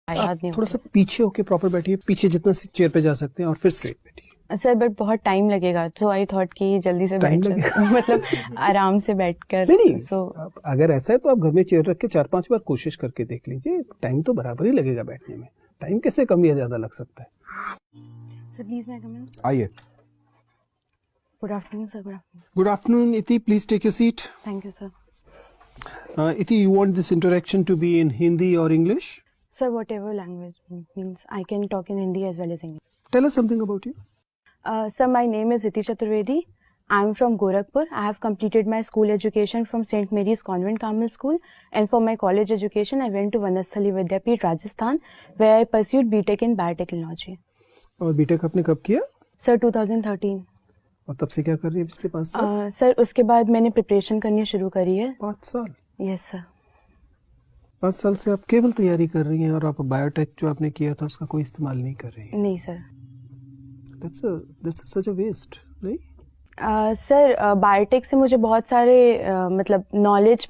याद नहीं थोड़ा सा पीछे होके प्रॉपर बैठिए, पीछे जितना चेयर पे जा सकते हैं, और फिर स्ट्रेट बैठिए। सर बट बहुत टाइम लगेगा, सो आई थॉट कि जल्दी से टाइम बैठ लगेगा मतलब आराम से बैठकर। नहीं सो अगर ऐसा है तो आप घर में चेयर रख के 4-5 बार कोशिश करके देख लीजिए, टाइम तो बराबर ही लगेगा बैठने में। टाइम कैसे कम या ज्यादा लग सकता है? सर प्लीज मैं कम इन। आइए। Good afternoon sir. Good afternoon. Good afternoon Iti, please take your seat. Thank you sir. Iti, you want this interaction to be in Hindi or English? Sir whatever language means I can talk in Hindi as well as English. Tell us something about you. Sir, my name is Iti Chaturvedi. I am from Gorakhpur. I have completed my school education from St. Mary's Convent Carmel School, and for my college education, I went to Vanasthali Vidyapith, Rajasthan, where I pursued BTech in Biotechnology. और BTech आपने कब किया? Sir, 2013. और तब से क्या कर रही है पिछले 5 साल? सर उसके बाद मैंने प्रिपरेशन करनी शुरू करी है। 5 साल? Yes sir. 5 साल से आप केवल तैयारी कर रही हैं, और आप बायोटेक जो आपने किया था उसका कोई इस्तेमाल नहीं कर रही हैं? नहीं sir. That's such a waste, नहीं? सर बायोटेक से मुझे बहुत सारे मतलब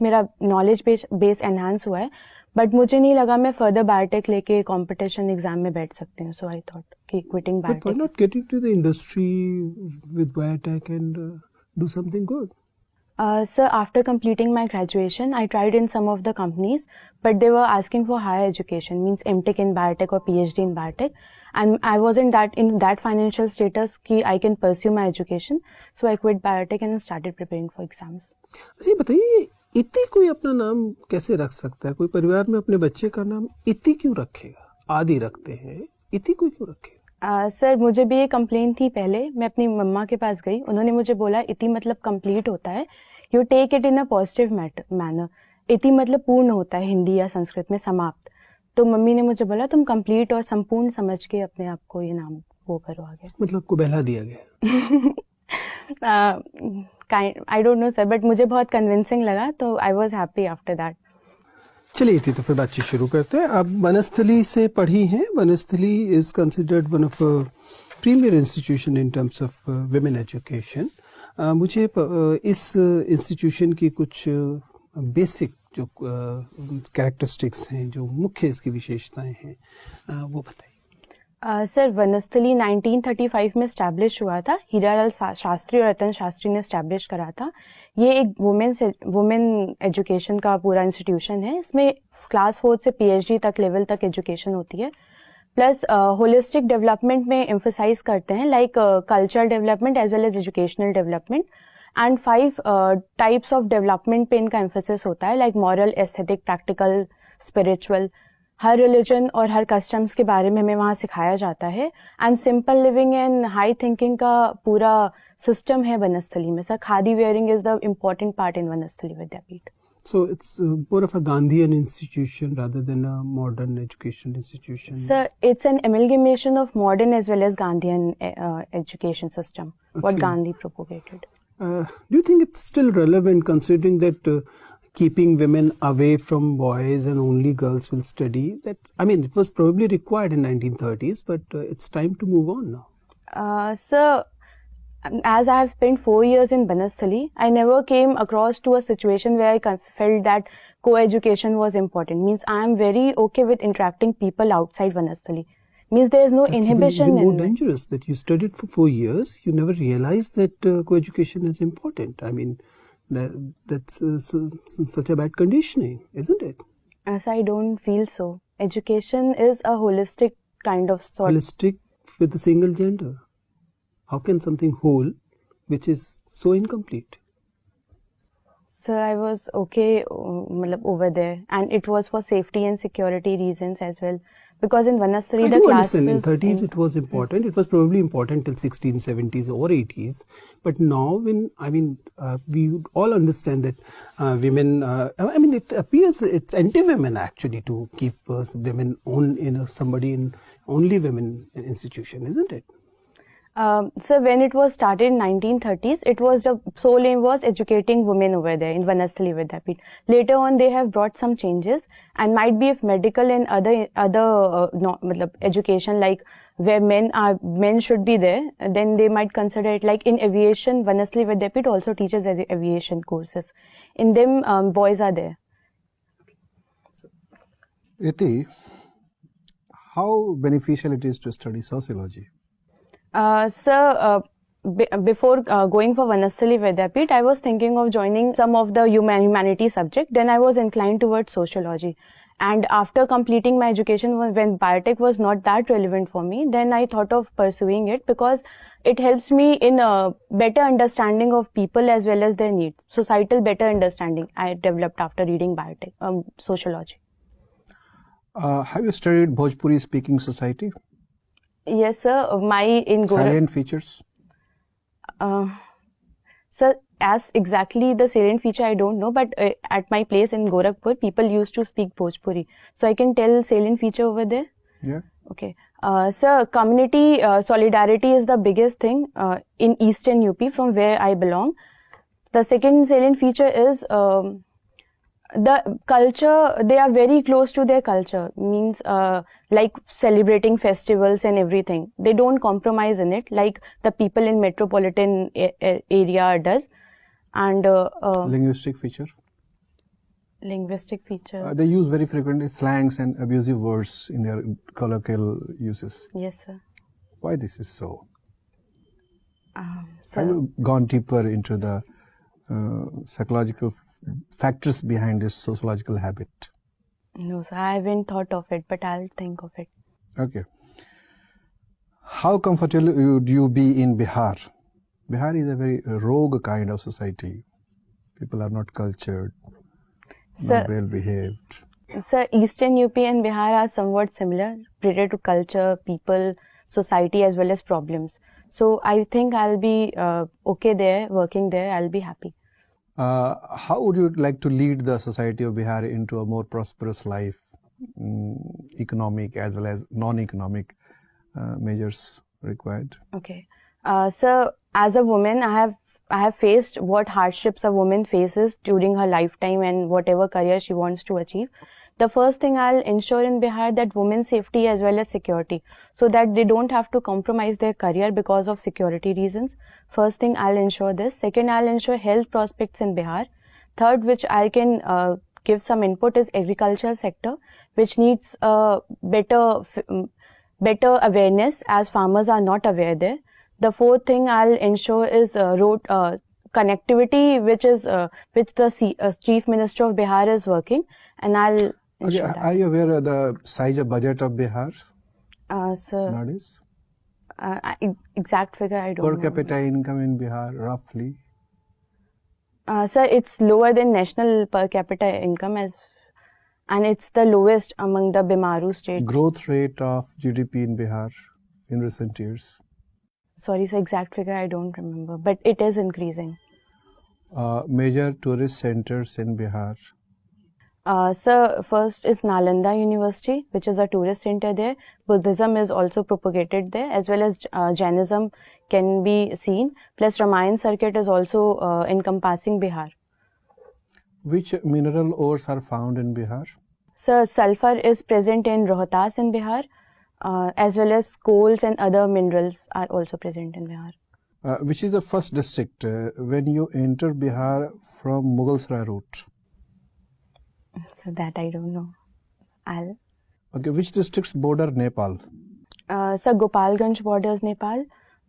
मेरा नॉलेज बेस एनहांस हुआ है, बट मुझे नहीं लगा मैं फर्दर बायोटेक लेके कंपटीशन एग्जाम में बैठ सकती हूँ, सो आई थॉट कि quitting But why biotech. not get into the industry with biotech and do something good? Sir, after completing my graduation, I tried in some of the companies, but they were asking for higher education, means MTech in biotech or PhD in biotech, and I wasn't in that financial status कि I can pursue my education, so I quit biotech and started preparing for exams. अच्छा ये बताइए, इति कोई अपना नाम कैसे रख सकता है? कोई परिवार में अपने बच्चे का नाम इति क्यों रखेगा? आदि रखते हैं, इति कोई क्यों रखेगा? सर मुझे भी ये कंप्लेन थी पहले। मैं अपनी मम्मा के पास गई, उन्होंने मुझे बोला इति मतलब कंप्लीट होता है, you take it in a positive manner. इति मतलब पूर्ण होता है हिंदी या संस्कृत में, समाप्त। तो मम्मी ने मुझे बोला तुम कंप्लीट और संपूर्ण समझ के अपने आप को ये नाम वो करो आगे। मतलब आपको बहला दिया गया? I don't know sir, but मुझे बहुत कन्विंसिंग लगा, तो I was happy after that. चलिए थी, तो फिर बातचीत शुरू करते हैं। आप वनस्थली से पढ़ी हैं। Vanasthali is considered one of premier institution in terms of women education. मुझे इस इंस्टीट्यूशन की कुछ बेसिक जो कैरेक्टरिस्टिक्स हैं, जो मुख्य इसकी विशेषताएं हैं, वो बताइए। सर वनस्थली 1935 में स्टैब्लिश हुआ था। हीरालाल शास्त्री और रतन शास्त्री ने स्टैब्लिश करा था। ये एक वुमेन एजुकेशन का पूरा इंस्टीट्यूशन है। इसमें क्लास 4 से PhD तक लेवल तक एजुकेशन होती है, प्लस होलिस्टिक डेवलपमेंट में एम्फसाइज करते हैं, like cultural development as well as educational development, and 5 types of development पे इनका एम्फोसिस होता है, like moral, aesthetic, practical, spiritual. हर रिलीजन और हर कस्टम्स के बारे में हमें वहाँ सिखाया जाता है, and simple living and high thinking का पूरा सिस्टम है वनस्थली में। Sir khadi wearing is the important part in Vanasthali Vidyapith. So it's more of a Gandhian institution rather than a modern education institution. Sir, it's an amalgamation of modern as well as Gandhian education system, what Gandhi propagated. Do you think it's still relevant, considering that keeping women away from boys and only girls will study? That, I mean, it was probably required in 1930s, but it's time to move on now. Sir, as I have spent 4 years in Banasthali, I never came across to a situation where I felt that co-education was important. Means I am very okay with interacting people outside Banasthali. Means there is no That's inhibition. even more dangerous that you studied for 4 years, you never realized that co-education is important. I mean, that's such a bad conditioning, isn't it? As I don't feel so. Education is a holistic kind of sort. Holistic with a single gender. How can something whole, which is so incomplete? Sir, I was okay over there, and it was for safety and security reasons as well. Because in Vanasthali, the classes... In 30s it was important. It was probably important till 1670s or 80s. But now, we all understand that women... it appears it's anti-women actually to keep women in only women institution, isn't it? So when it was started in 1930s, it was the sole aim was educating women over there in Vanasthali Vidyapith. Later on, they have brought some changes, and might be if medical and other education, like where men should be there, then they might consider it. Like in aviation, Vanasthali Vidyapith also teaches aviation courses. In them, boys are there. Iti, How beneficial it is to study sociology? Sir, before going for Vanasthali Vidyapit, I was thinking of joining some of the humanities subject. Then I was inclined towards sociology. And after completing my education, when biotech was not that relevant for me, then I thought of pursuing it because it helps me in a better understanding of people as well as their needs. Societal better understanding I developed after reading biotech, sociology. Have you studied Bhojpuri speaking society? Yes, sir. Salient features? Sir, as exactly the salient feature I don't know, but at my place in Gorakhpur, people used to speak Bhojpuri. So I can tell salient feature over there. Yeah. Okay. Sir, community solidarity is the biggest thing in Eastern UP from where I belong. The second salient feature is the culture. They are very close to their culture, means like celebrating festivals and everything. They don't compromise in it like the people in metropolitan area does. And Linguistic feature? linguistic feature. They use very frequently slangs and abusive words in their colloquial uses. Yes, sir. Why this is so? Have So you gone deeper into the psychological factors behind this sociological habit? no, sir, I haven't thought of it, but I'll think of it. Okay. How comfortable would you be in Bihar? Bihar is a very rogue kind of society. People are not cultured, Sir, not well behaved. Sir, Eastern UP and Bihar are somewhat similar related to culture, people, society as well as problems. So I think I'll be okay there, working there. I'll be happy. How would you like to lead the society of Bihar into a more prosperous life, economic as well as non-economic measures required? Okay. Sir, as a woman, I have faced what hardships a woman faces during her lifetime and whatever career she wants to achieve. The first thing I'll ensure in Bihar that women's safety as well as security, so that they don't have to compromise their career because of security reasons. First thing I'll ensure this. Second, I'll ensure health prospects in Bihar. Third, which I can give some input, is agriculture sector, which needs better awareness as farmers are not aware there. The fourth thing I'll ensure is road connectivity, which the Chief Minister of Bihar is working, and I'll Okay, ensure are you aware of the size of budget of Bihar that. Sir, nowadays? exact figure I don't Per know. capita income in Bihar, roughly? Sir, it's lower than national per capita income and it's the lowest among the Bimaru states. Growth rate of GDP in Bihar in recent years? Sorry, sir, exact figure I don't remember, but it is increasing. Major tourist centers in Bihar? Sir, first is Nalanda University, which is a tourist center there. Buddhism is also propagated there, as well as Jainism can be seen. Plus, Ramayan circuit is also encompassing Bihar. Which mineral ores are found in Bihar? Sir, sulfur is present in Rohtas in Bihar, as well as coals and other minerals are also present in Bihar. Which is the first district when you enter Bihar from Mughalsarai route? So that I don't know. Okay, which districts border Nepal? Sir, Gopalganj borders Nepal.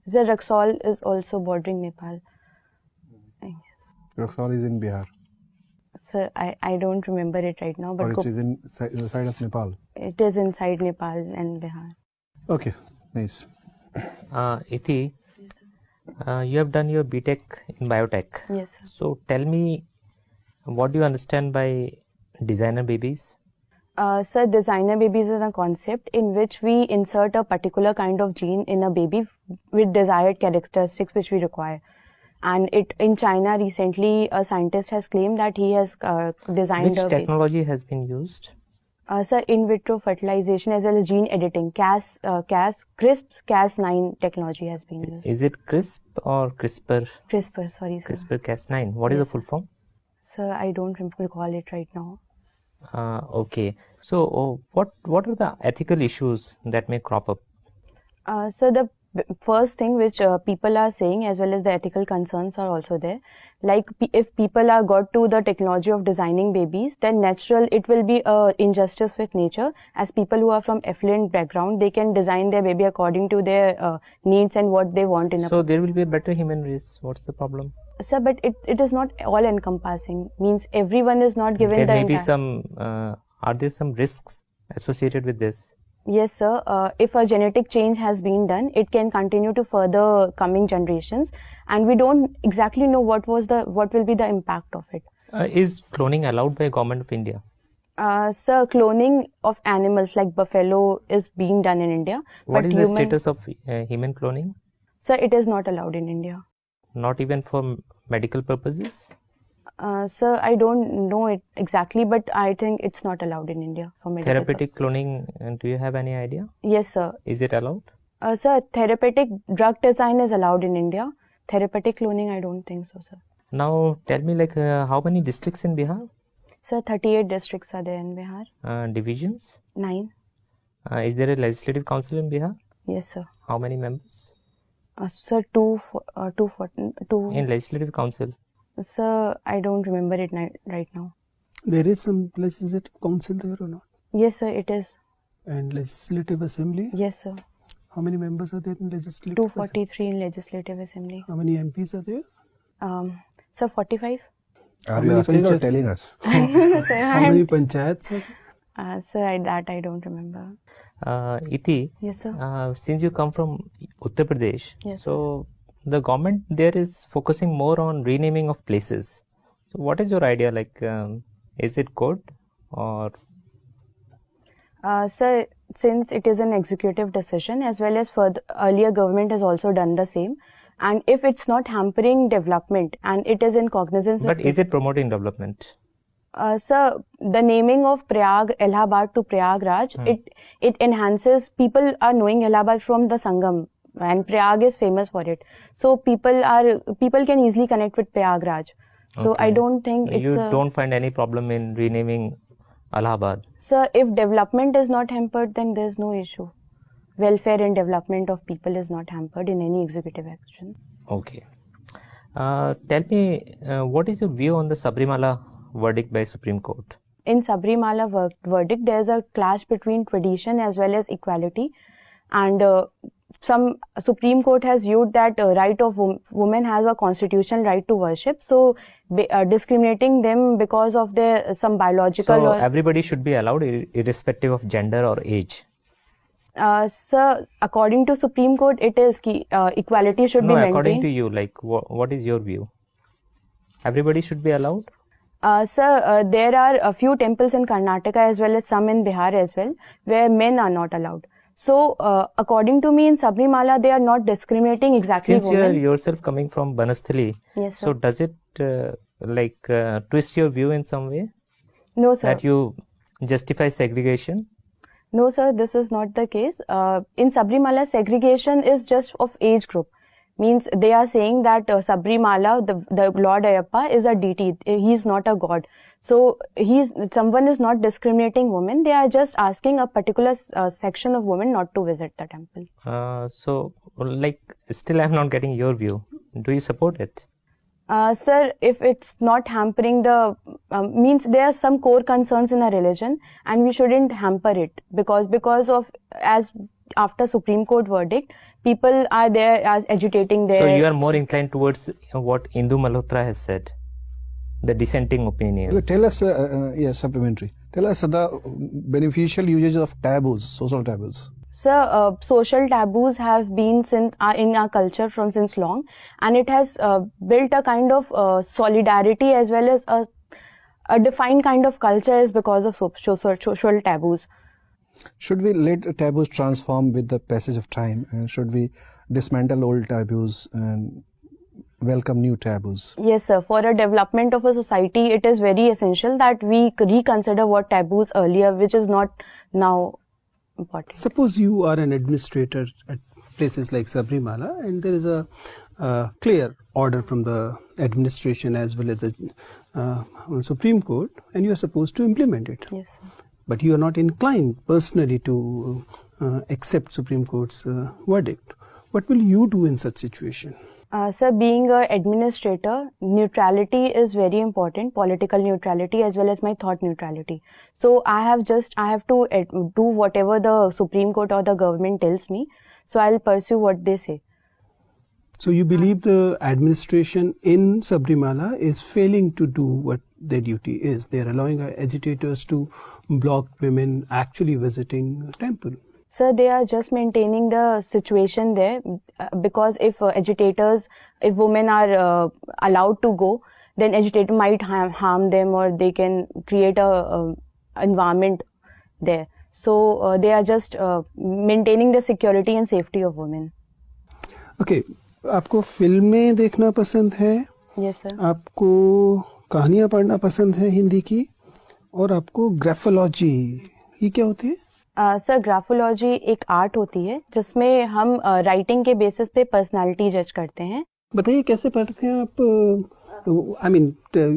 Sir, Raxaul is also bordering Nepal. Yes. Raxaul is in Bihar. Sir, I don't remember it right now, but Or it is in the side of Nepal? it is inside Nepal and Bihar. Okay, nice. Ithi, you have done your BTech in biotech. Yes, sir. So tell me, what do you understand by designer babies? Sir, designer babies is a concept in which we insert a particular kind of gene in a baby with desired characteristics which we require. And in China recently, a scientist has claimed that he has designed Which technology has been used? Sir, in vitro fertilization as well as gene editing. CRISP's Cas9 technology has been used. Is it CRISP or CRISPR? CRISPR, sorry, sir. CRISPR-Cas9. What is the full form? Sir, I don't recall it right now. Okay. So, what are the ethical issues that may crop up? So the first thing which people are saying, as well as the ethical concerns are also there. Like if people are got to the technology of designing babies, then natural it will be a injustice with nature. As people who are from affluent background, they can design their baby according to their needs and what they want in a. So there will be a better human race. What's the problem? Sir, but it is not all encompassing. Means everyone is not given There the may be entire. some. Are there some risks associated with this? Yes, sir. If a genetic change has been done, it can continue to further coming generations, and we don't exactly know what will be the impact of it. Is cloning allowed by Government of India? Sir, cloning of animals like buffalo is being done in India. What but is the status of human cloning? Sir, it is not allowed in India. Not even for medical purposes? Sir, I don't know it exactly, but I think it's not allowed in India for medical. Therapeutic cloning, do you have any idea? Yes, sir. Is it allowed? Sir, therapeutic drug design is allowed in India. Therapeutic cloning, I don't think so, sir. Now tell me, like, how many districts in Bihar? Sir, 38 districts are there in Bihar. Divisions? 9. Is there a legislative council in Bihar? Yes, sir. How many members? Sir, two. In legislative council? Sir, I don't remember it right now. There is some legislative council there or not? Yes, sir, it is. And legislative assembly? Yes, sir. How many members are there in legislative? 243 in legislative assembly. How many MPs are there? Sir, 45. Are you asking or telling us? Sir, How many panchayats are there? sir, I don't remember. Iti, Yes, sir. since you come from Uttar Pradesh, Yes. so the government there is focusing more on renaming of places. So what is your idea? Like, is it good or? Sir, since it is an executive decision, as well as for the earlier government has also done the same, and if it's not hampering development and it is in cognizance. But is it promoting development? Sir, the naming of Allahabad to Prayagraj, it enhances. People are knowing Allahabad from the Sangam, and Prayag is famous for it. So people can easily connect with Prayagraj. So Okay. I don't think it's. You don't find any problem in renaming Allahabad? Sir, if development is not hampered, then there's no issue. Welfare and development of people is not hampered in any executive action. Okay. Tell me, what is your view on the Sabrimala verdict by Supreme Court? In Sabrimala verdict, there's a clash between tradition as well as equality, and some Supreme Court has viewed that right of women has a constitutional right to worship, so discriminating them because of their some biological. So everybody should be allowed irrespective of gender or age. Sir, according to Supreme Court, it is equality should be maintained. According to you, like what is your view? Everybody should be allowed? Sir, there are a few temples in Karnataka as well as some in Bihar as well, where men are not allowed. So, according to me, in Sabrimala, they are not discriminating exactly Since you women. are yourself coming from Banasthali, Yes, sir. so does it twist your view in some way? No, sir. That you justify segregation? No, sir, this is not the case. In Sabrimala, segregation is just of age group. Means they are saying that Sabrimala, the Lord Ayyappa, is a deity. He is not a god. So someone is not discriminating women. They are just asking a particular section of women not to visit the temple. So, still I am not getting your view. Do you support it? Sir, if it's not hampering the means there are some core concerns in a religion, and we shouldn't hamper it because of as after Supreme Court verdict, people are there as agitating their. So you are more inclined towards what Indu Malhotra has said, the dissenting opinion. Tell us, supplementary. Tell us the beneficial usages of taboos, social taboos. Sir, social taboos have been in our culture since long, and it has built a kind of solidarity as well as a defined kind of culture is because of social taboos. Should we let taboos transform with the passage of time, and should we dismantle old taboos and welcome new taboos? Yes, sir. For a development of a society, it is very essential that we reconsider what taboos earlier, which is not now important. Suppose you are an administrator at places like Sabrimala, and there is a clear order from the administration as well as the Supreme Court, and you are supposed to implement it. Yes, sir. But you are not inclined personally to accept Supreme Court's verdict. What will you do in such situation? Sir, being an administrator, neutrality is very important, political neutrality as well as my thought neutrality. So I have to do whatever the Supreme Court or the government tells me. So I'll pursue what they say. So you believe the administration in Sabrimala is failing to do what their duty is. They are allowing agitators to block women actually visiting temple. Sir, they are just maintaining the situation there because if women are allowed to go, then agitator might harm them or they can create a environment there. So they are just maintaining the security and safety of women. Okay, आपको फिल्में देखना पसंद है, Yes, sir. आपको कहानियां पढ़ना पसंद है हिंदी की, और आपको ग्राफोलॉजी, ये क्या होती है? सर, ग्राफोलॉजी एक आर्ट होती है जिसमें हम राइटिंग के बेसिस पे पर्सनालिटी जज करते हैं. बताइए कैसे पढ़ते हैं आप? I mean,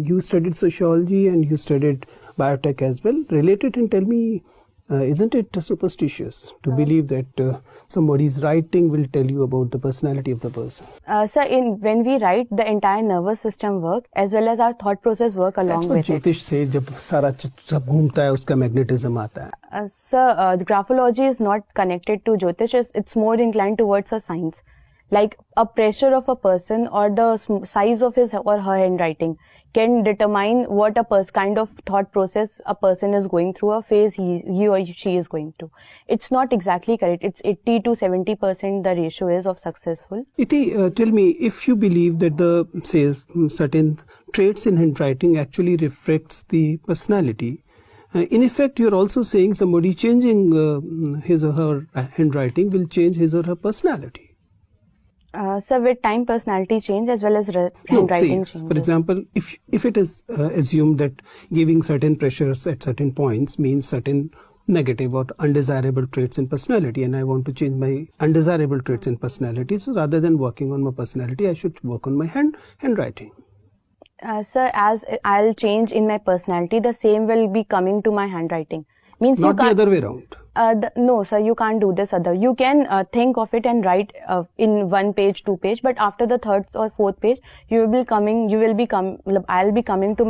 you studied sociology and you studied biotech as well. Relate it and tell me, isn't it superstitious to believe that somebody's writing will tell you about the personality of the person? Sir, when we write, the entire nervous system work as well as our thought process work along with it. ज्योतिष से जब सारा सब घूमता है उसका magnetism आता है. Sir, the graphology is not connected to Jyotish. It's more inclined towards a science. Like a pressure of a person or the size of his or her handwriting can determine what kind of thought process a person is going through, a phase he or she is going through. It's not exactly correct. It's 80 to 70% the ratio is of successful. Iti, tell me, if you believe that certain traits in handwriting actually reflects the personality, in effect you're also saying somebody changing his or her handwriting will change his or her personality. So with time, personality change as well as handwriting changes. For example, if it is assumed that giving certain pressures at certain points means certain negative or undesirable traits in personality, and I want to change my undesirable traits in personality, so rather than working on my personality, I should work on my handwriting. Sir, as I'll change in my personality, the same will be coming to my handwriting. Means not the other way around. No, sir, you can't do this other. You can think of it and write in 1 page, 2 page, but after the 3rd or 4th page, I'll be coming to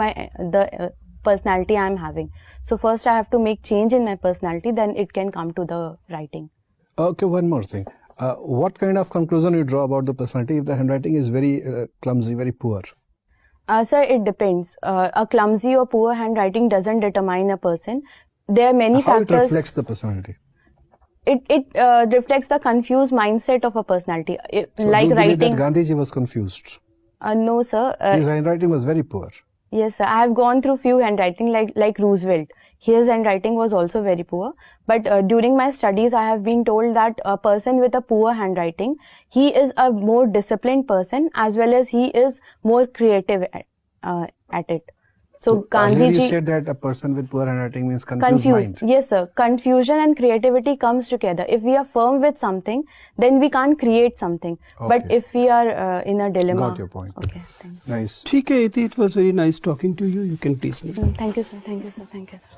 the personality I'm having. So first I have to make change in my personality, then it can come to the writing. Okay, one more thing. What kind of conclusion you draw about the personality if the handwriting is very clumsy, very poor? Sir, it depends. A clumsy or poor handwriting doesn't determine a person. There are many factors. How it reflects the personality? It reflects the confused mindset of a personality. So like do you believe writing. that Gandhiji was confused? No, sir. His handwriting was very poor. Yes, sir. I have gone through few handwriting like Roosevelt. His handwriting was also very poor. But during my studies, I have been told that a person with a poor handwriting, he is a more disciplined person as well as he is more creative at it. So earlier Gandhiji you said that a person with poor handwriting means confused mind. Yes, sir. Confusion and creativity comes together. If we are firm with something, then we can't create something. But Okay. if we are in a dilemma. Got your point. Okay. Thank you. Nice. ठीक है इति, it was very nice talking to you. You can please leave. Thank you, sir. Thank you, sir. Thank you, sir.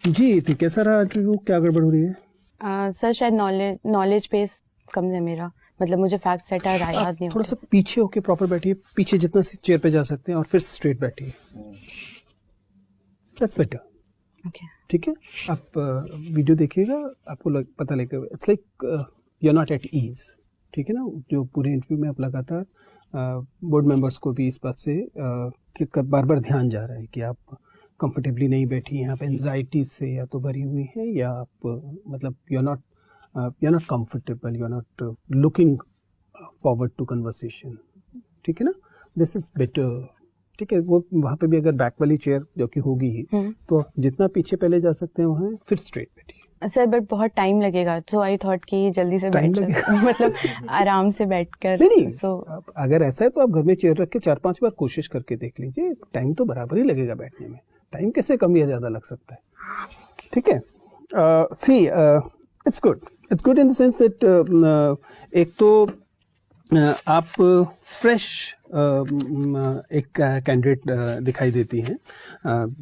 जी इति, कैसा रहा interview? क्या गड़बड़ हो रही है? सर, शायद नॉलेज बेस कम है मेरा. मतलब मुझे फैक्ट सेट याद नहीं थोड़ा सा पीछे होके प्रॉपर बैठिए, पीछे जितना चेयर पे जा सकते हैं, और फिर स्ट्रेट बैठिए. That's better. ओके. ठीक है, आप वीडियो देखिएगा, आपको पता लगेगा. It's like you are not at ease. ठीक है ना? जो पूरे इंटरव्यू में आप लगातार बोर्ड मेंबर्स को भी इस बात से बार बार ध्यान जा रहा है कि आप कंफर्टेबली नहीं बैठी हैं, आप एंजाइटी से या तो भरी हुई हैं, या आप मतलब you are not comfortable, you are not looking forward to conversation. ठीक है ना? This is better. ठीक है, वो वहाँ पे भी अगर बैक वाली चेयर जो कि होगी ही, तो जितना पीछे पहले जा सकते हैं वहाँ, फिर स्ट्रेट बैठिए. सर, बट बहुत टाइम लगेगा, सो आई थॉट कि जल्दी से बैठ जाए. मतलब आराम से बैठकर. नहीं, सो अगर ऐसा है तो आप घर में चेयर रख के 4-5 बार कोशिश करके देख लीजिए. टाइम तो बराबर ही लगेगा बैठने में. टाइम कैसे कम या ज्यादा लग सकता है? ठीक है. See it's good in the sense that एक तो आप फ्रेश एक कैंडिडेट दिखाई देती हैं,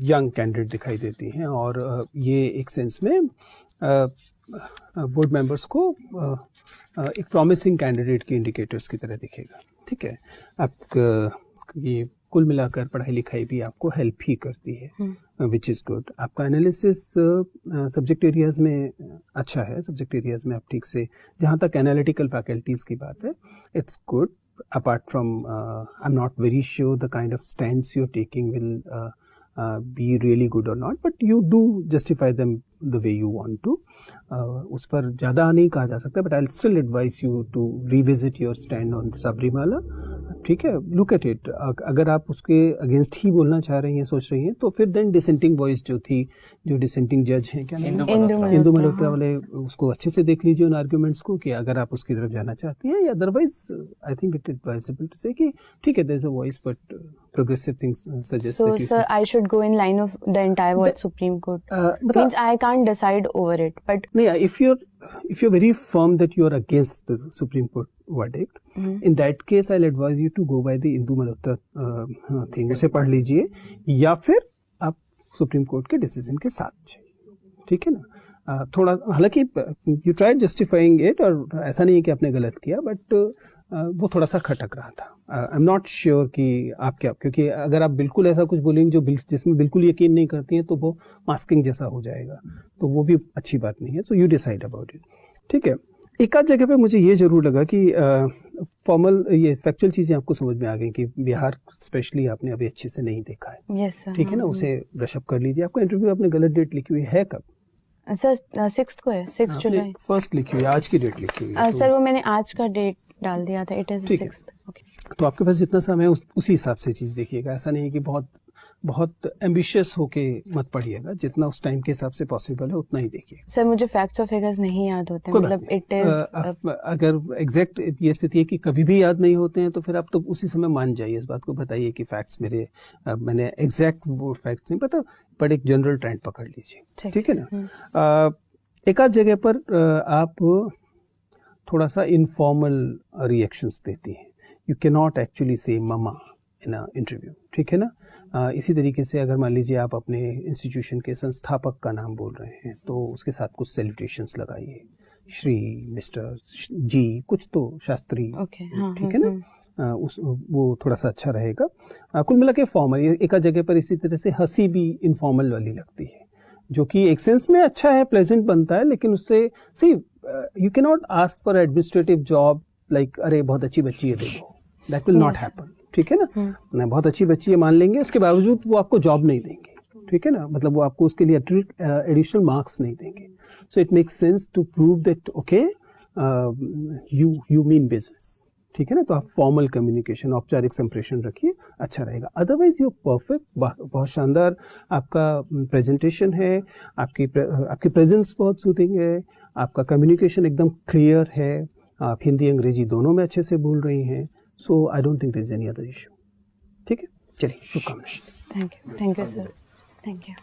यंग कैंडिडेट दिखाई देती हैं, और ये एक सेंस में बोर्ड मेंबर्स को एक प्रॉमिसिंग कैंडिडेट के इंडिकेटर्स की तरह दिखेगा। ठीक है, आप ये कुल मिलाकर पढ़ाई लिखाई भी आपको हेल्प ही करती है, विच इज़ गुड। आपका एनालिसिस सब्जेक्ट एरियाज में अच्छा है, सब्जेक्ट एरियाज में आप ठीक से, जहाँ तक एनालिटिकल फैकल्टीज़ की बात है, it's good. Apart from, I'm not very sure the kind of stance you're taking will be really good or not, but you do justify them the way you want to. उस पर ज़्यादा नहीं कहा जा सकता, but I'll still advise you to revisit your stand on Sabrimala. ठीक है, look at it. अगर आप उसके अगेंस्ट ही बोलना चाह रही हैं, सोच रही हैं, तो फिर देन डिसेंटिंग वॉइस जो थी, जो डिसेंटिंग जज हैं, क्या नाम है, इंदु मल्होत्रा वाले, उसको अच्छे से देख लीजिए उन आर्ग्यूमेंट्स को, कि अगर आप उसकी तरफ जाना चाहती हैं, या otherwise I think it advisable to say कि ठीक है, there is a voice but progressive things suggest So, that you sir, I should go in line of the entire what Supreme Court. Means I can't decide over it, but yeah, if you're very firm that you are against the Supreme Court verdict, in that case I'll advise you to go by the Indu Malhotra thing. उसे पढ़ लीजिए, या फिर आप supreme court के decision के साथ जाइए। ठीक है ना, थोड़ा, हालांकि यू ट्राइड जस्टिफाइंग इट, और ऐसा नहीं है कि आपने गलत किया, बट वो थोड़ा सा खटक रहा था। आई एम नॉट श्योर कि आप क्या, क्योंकि अगर आप बिल्कुल ऐसा कुछ बोलेंगे जो जिसमें बिल्कुल यकीन नहीं करती हैं, तो वो मास्किंग जैसा हो जाएगा, तो वो भी अच्छी बात नहीं है। So you decide about it. ठीक है, एक आध जगह पे मुझे ये जरूर लगा कि फॉर्मल, ये फैक्चुअल चीज़ें आपको समझ में आ गई कि बिहार स्पेशली आपने अभी अच्छे से नहीं देखा है। yes sir. ठीक है ना, उसे ब्रशअप कर लीजिए। आपका इंटरव्यू आपने गलत डेट लिखी हुई है, कब? सर 6th को है, 6 जुलाई। फर्स्ट लिखी हुई है, आज की डेट लिखी हुई है। सर वो मैंने आज का डेट डाल दिया था, इट इज ठीक है। 6th। ओके, तो आपके पास जितना समय है उसी हिसाब से चीज़ देखिएगा। ऐसा नहीं है कि बहुत एम्बिशियस होके मत पढ़िएगा, जितना उस टाइम के हिसाब से पॉसिबल है उतना ही देखिए। सर मुझे फैक्ट्स और फिगर्स नहीं याद होते, मतलब इट इज, अगर एग्जैक्ट ये स्थिति है कि कभी भी याद नहीं होते हैं, तो फिर आप तो उसी समय मान जाइए, इस बात को बताइए कि फैक्ट्स मैंने एग्जैक्ट वो फैक्ट्स नहीं पता, बट एक जनरल ट्रेंड पकड़ लीजिए। ठीक है ना। एक आध जगह पर आप थोड़ा सा इनफॉर्मल रिएक्शंस देती हैं। यू कैन नॉट एक्चुअली से ममा इन अ इंटरव्यू। ठीक है ना। इसी तरीके से अगर मान लीजिए आप अपने इंस्टीट्यूशन के संस्थापक का नाम बोल रहे हैं, तो उसके साथ कुछ सेलिब्रेशंस लगाइए, श्री, मिस्टर, जी, कुछ तो शास्त्री। ओके, हाँ, ठीक है ना, वो थोड़ा सा अच्छा रहेगा। कुल मिला के फॉर्मल, एक जगह पर इसी तरह से हंसी भी इनफॉर्मल वाली लगती है, जो कि एक सेंस में अच्छा है, प्लेजेंट बनता है, लेकिन उससे see you can not ask for administrative job like अरे बहुत अच्छी बच्ची है देखो, दैट विल नॉट हैपन। ठीक है ना, बहुत अच्छी बच्ची है मान लेंगे, उसके बावजूद वो आपको जॉब नहीं देंगे। ठीक है ना, मतलब वो आपको उसके लिए एडिशनल मार्क्स नहीं देंगे। So it makes sense to prove that okay you mean business. ठीक है ना, तो आप फॉर्मल कम्युनिकेशन, औपचारिक संप्रेषण रखिए, अच्छा रहेगा। अदरवाइज यू परफेक्ट, बहुत शानदार आपका प्रेजेंटेशन है, आपकी प्रेजेंस बहुत सूथिंग है, आपका कम्युनिकेशन एकदम क्लियर है, आप हिंदी अंग्रेजी दोनों में अच्छे से बोल रही हैं। So I don't think there is any other issue. ठीक है, चलिए, शुभकामनाएं। Thank you sir, thank you.